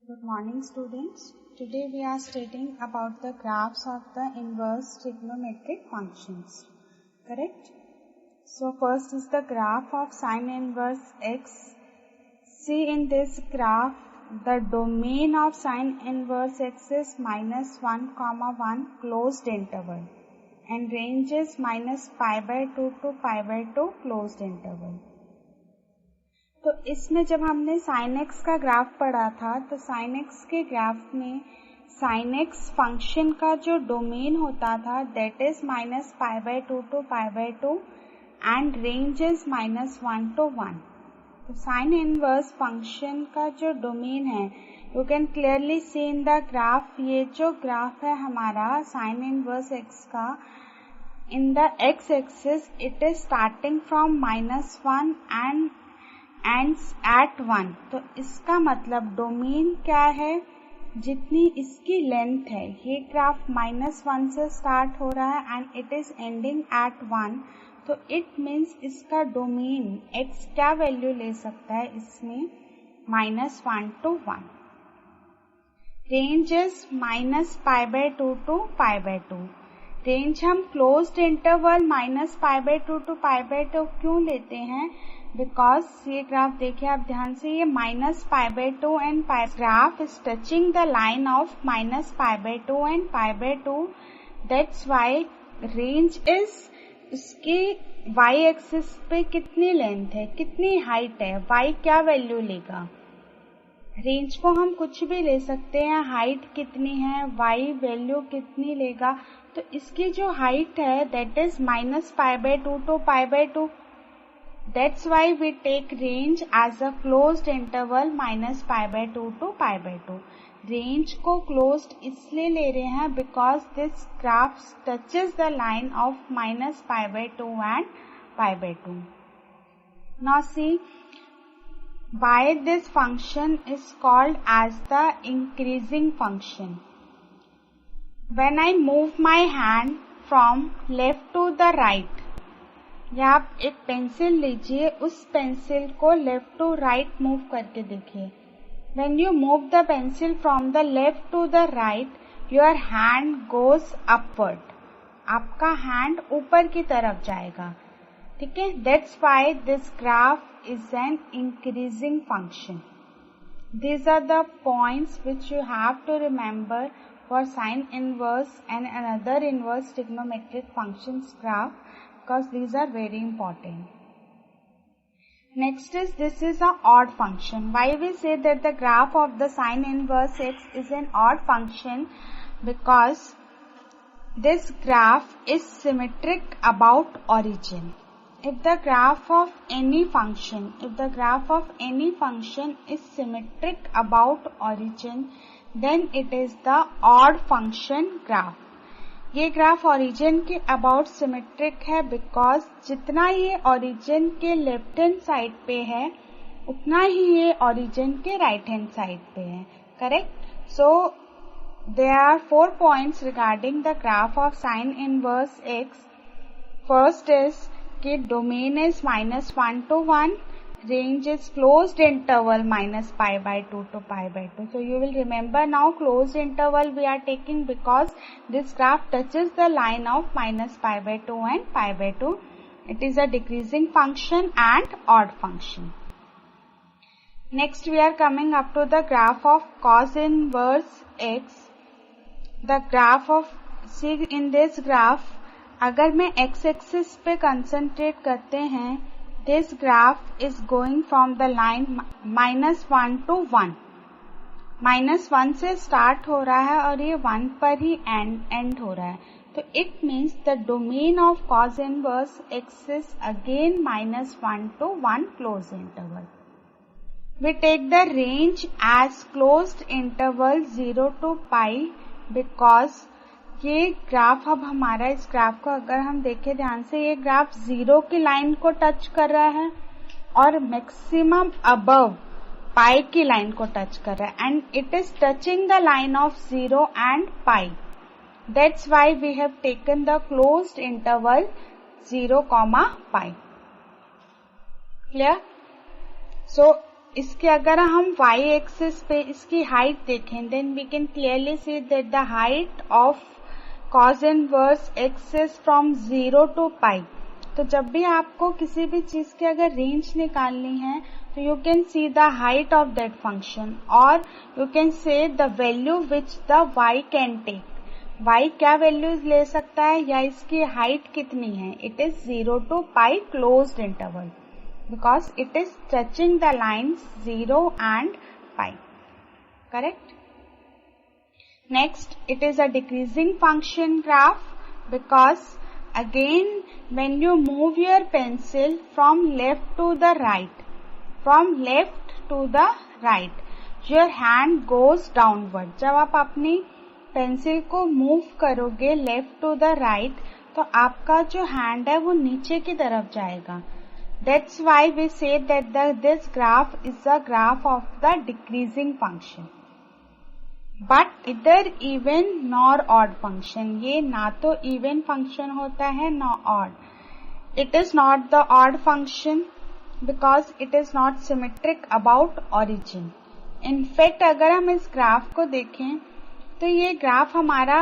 Good morning, students. Today we are studying about the graphs of the inverse trigonometric functions. Correct? So first is the graph of sine inverse x. See in this graph, the domain of sine inverse x is -1, closed interval and range is -π/2 to π/2 closed interval. तो इसमें जब हमने sin x का graph पढ़ा था तो sin x के graph में sin x फंक्शन का जो डोमेन होता था that is -π/2 to π/2 and range is -1 to 1. तो sin इनवर्स फंक्शन का जो डोमेन है you can clearly C in the graph. ये जो ग्राफ है हमारा sin इनवर्स x का in the x axis it is starting from -1 and ends at 1. तो इसका मतलब डोमेन क्या है, जितनी इसकी लेंथ है. ये ग्राफ -1 से स्टार्ट हो रहा है and it is ending at 1. तो इट मीन्स इसका डोमेन x क्या वैल्यू ले सकता है इसमें, -1 to 1. Range is -π/2 to π/2. Range हम क्लोज्ड इंटरवल -π/2 to π/2 क्यों लेते हैं, बिकॉज ये ग्राफ देखिए आप ध्यान से, ये -π/2 and graph is touching the line of -π/2 and π/2. That's why range is उसके y एक्सिस पे कितनी लेंथ है, कितनी हाइट है, y क्या वैल्यू लेगा. रेंज को हम कुछ भी ले सकते हैं, हाइट कितनी है, y वैल्यू कितनी लेगा. तो इसकी जो हाइट है that is -π/2 to π/2. That's why we take range as a closed interval -π/2 to π/2. Range को closed इसलिए ले रहे हैं because this graph touches the line of -π/2 and π/2. Now see, why this function is called as the increasing function. When I move my hand from left to the right, या आप एक pencil लीजिए, उस pencil को left to right move करके देखिए. When you move the pencil from the left to the right your hand goes upward. आपका hand ऊपर की तरफ जाएगा. ठीक है, that's why this graph is an increasing function. These are the points which you have to remember for sine inverse and another inverse trigonometric functions graph, because these are very important. Next is, this is a odd function. Why we say that the graph of the sine inverse x is an odd function, because this graph is symmetric about origin. If the graph of any function is symmetric about origin, then it is the odd function graph. ये graph origin के about symmetric है because जितना ये origin के left hand side पे है उतना ही ये ओरिजिन के राइट हैंड साइड पे है. Correct. So there are 4 points regarding the graph of sine inverse x. First is कि domain is -1 to 1, range is closed interval -π/2 to π/2. So you will remember now closed interval we are taking because this graph touches the line of -π/2 and π/2. It is a decreasing function and odd function. Next we are coming up to the graph of cos inverse x. The graph of, see in this graph, अगर मैं x axis पे concentrate करते हैं, this graph is going from the line -1 to 1. -1 से start हो रहा है और ये 1 पर ही एंड हो रहा है. तो it means the domain of cos inverse x is again -1 to 1 closed interval. We take the range as closed interval 0 to π because ये ग्राफ अब हमारा, इस ग्राफ को अगर हम देखें ध्यान से, ये ग्राफ 0 की लाइन को टच कर रहा है और मैक्सिमम अबव पाई की लाइन को टच कर रहा है and it is touching the line of 0 and pi. That's why we have taken the closed interval 0, π. Clear. So इसके अगर हम y एक्सिस पे इसकी हाइट देखें, then we can clearly see that the height of cos inverse x is from 0 to pi. तो जब भी आपको किसी भी चीज की अगर रेंज निकालनी है तो you can see the height of that function, और you can say the value which the y can take. y क्या वैल्यूज ले सकता है या इसकी हाइट कितनी है. It is 0 to pi closed interval, because it is touching the lines 0 and pi. Correct? Next, it is a decreasing function graph, because again when you move your pencil from left to the right, your hand goes downward. जब आप अपनी pencil को move करोगे left to the right, तो आपका जो hand है वो नीचे की तरफ जाएगा. That's why we say that this graph is a graph of the decreasing function. But either even nor odd function. ये ना तो even function होता है ना odd. It is not the odd function because it is not symmetric about origin. In fact, अगर हम इस graph को देखें तो ये ग्राफ हमारा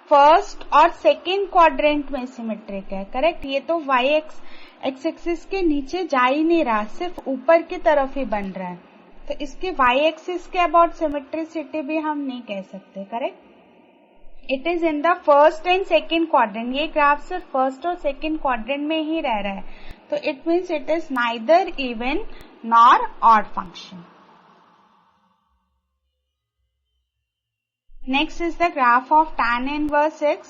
फर्स्ट और सेकेंड क्वाड्रेंट में सिमेट्रिक है. करेक्ट? ये तो y एक्स एक्सिस के नीचे जा ही नहीं रहा, सिर्फ ऊपर की तरफ ही बन रहा है. तो इसके y एक्सिस के अबाउट सिमेट्रिसिटी भी हम नहीं कह सकते. Correct? It is in the first and second quadrant. ये ग्राफ सिर्फ फर्स्ट और सेकेंड क्वाड्रेंट में ही रह रहा है. तो it means it is neither even nor odd function. Next is the graph of tan inverse x.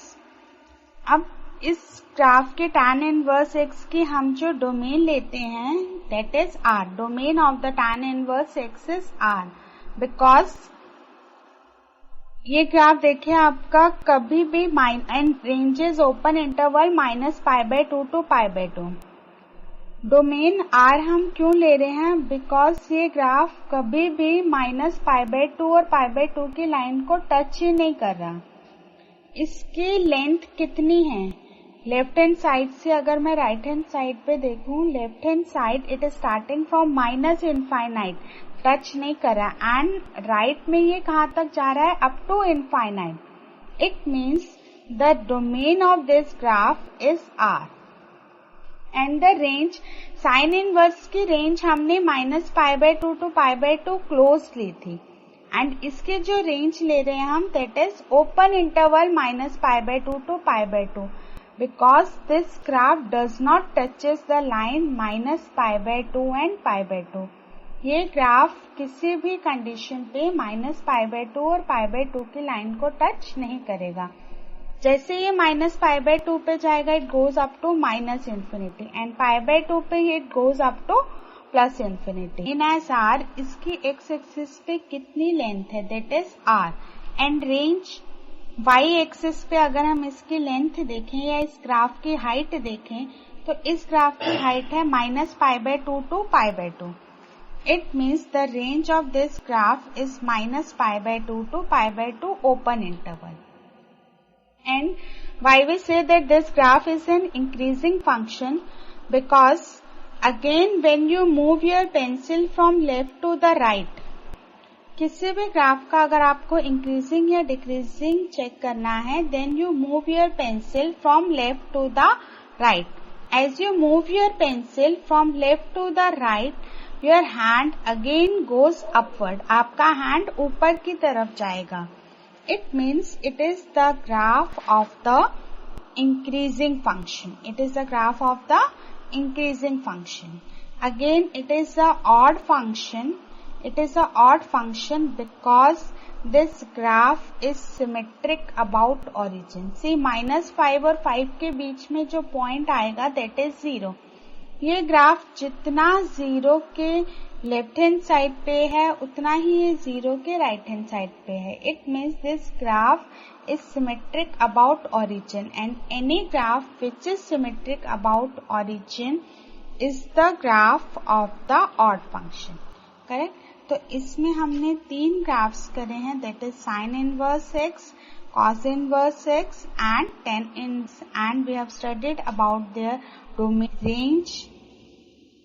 अब इस ग्राफ के tan इनवर्स x की हम जो डोमेन लेते हैं that is R. Domain of the tan inverse x is R, because ये graph देखिए आपका कभी भी and ranges open interval -π/2 to π/2. Domain R हम क्यों ले रहे हैं? बिकॉज ये ग्राफ कभी भी -π/2 और π/2 की लाइन को टच ही नहीं कर रहा. इसकी लेंथ कितनी है? लेफ्ट हैंड साइड से अगर मैं राइट हैंड साइड पे देखूं, left hand side it is starting from -infinite, touch नहीं कर रहा, एंड राइट में ये कहां तक जा रहा है? Up to infinite. It means the domain of this graph is R. And the range, sine inverse की रेंज हमने -π/2 to π/2 क्लोज ली थी, एंड इसके जो रेंज ले रहे हैं हम that is open interval -π/2 to π/2, because this graph does not touches the line -π/2 and π/2. ये ग्राफ किसी भी कंडीशन पे -π/2 और π/2 की लाइन को टच नहीं करेगा. जैसे ये -π/2 पे जाएगा it goes up to -infinity, and π/2 पे it goes up to +infinity. In एस R इसकी x एक्सिस पे कितनी लेंथ है? That is R. And range y axis पे अगर हम इसकी लेंथ देखें या इस ग्राफ की हाइट देखें तो इस ग्राफ की हाइट है -π/2 to π/2. It means the range of this graph is -π/2 to π/2 open interval. And why we say that this graph is an increasing function? Because again when you move your pencil from left to the right, किसी भी graph का अगर आपको increasing या decreasing check करना है, then you move your pencil from left to the right. As you move your pencil from left to the right, your hand again goes upward. आपका hand ऊपर की तरफ जाएगा. It means it is the graph of the increasing function. It is the graph of the increasing function. Again, it is the odd function. It is the odd function because this graph is symmetric about origin. See, -5 और 5 के बीच में जो point आएगा that is 0. ये graph जितना 0 के left hand side पे है उतना ही ये 0 के राइट हैंड साइड पे है. It means this graph is symmetric about origin, and any graph which is symmetric about origin is the graph of the odd function. Correct? तो इसमें हमने 3 ग्राफ्स करे हैं, that is sine inverse x, cos inverse x and tan inverse, and we have studied about their domain, range,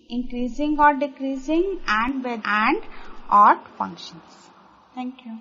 increasing or decreasing, and odd functions. Thank you.